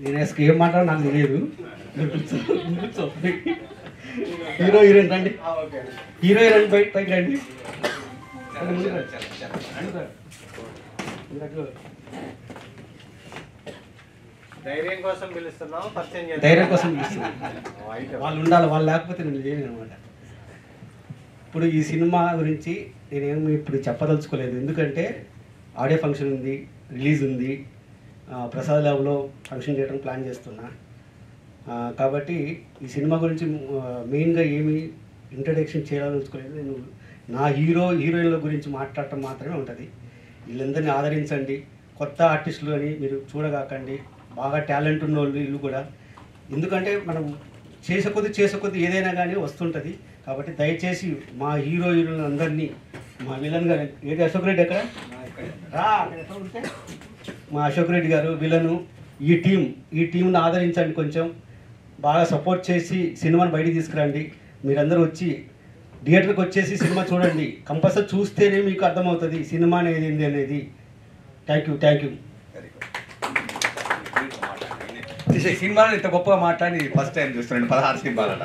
నేను అసలు ఏం మాట్లాడో నాకు తెలియదు. హీరో హీరోయిన్ రండి, హీరో హీరోయిన్ పైకి రండి. ధైర్యం కోసం పిలుస్తున్నాం, ధైర్యం కోసం పిలుస్తున్నాం. వాళ్ళు ఉండాలి, వాళ్ళు లేకపోతే నేను చేయను అనమాట. ఇప్పుడు ఈ సినిమా గురించి నేనేమి ఇప్పుడు చెప్పదలుచుకోలేదు, ఎందుకంటే ఆడియో ఫంక్షన్ ఉంది, రిలీజ్ ఉంది, ప్రసాద్ ల్యాబ్లో ఫంక్షన్ చేయడం ప్లాన్ చేస్తున్నా. కాబట్టి ఈ సినిమా గురించి మెయిన్గా ఏమి ఇంట్రడక్షన్ చేయాలనుకోలేదు. నేను నా హీరోయిన్ల గురించి మాట్లాడటం మాత్రమే ఉంటుంది. వీళ్ళందరినీ ఆదరించండి, కొత్త ఆర్టిస్టులు అని మీరు చూడగాకండి, బాగా టాలెంట్ ఉన్న వాళ్ళు వీళ్ళు కూడా. ఎందుకంటే మనం చేసే కొద్ది ఏదైనా కానీ వస్తుంటుంది. కాబట్టి దయచేసి మా హీరోయిన్లందరినీ, మా విలన్ గారు ఏది అశోక్ రెడ్డి ఎక్కడ ఉంటే మా అశోక్ రెడ్డి గారు విలను, ఈ టీంను ఆదరించండి, కొంచెం బాగా సపోర్ట్ చేసి సినిమాని బయటికి తీసుకురండి. మీరందరూ వచ్చి థియేటర్కి వచ్చేసి సినిమా చూడండి, కంపల్సరీ చూస్తేనే మీకు అర్థమవుతుంది సినిమా అనేది ఏంది అనేది. Thank you. సినిమాలో ఇంత గొప్పగా మాట్లాడి ఫస్ట్ టైం చూస్తున్నాను. 16 సినిమాలు.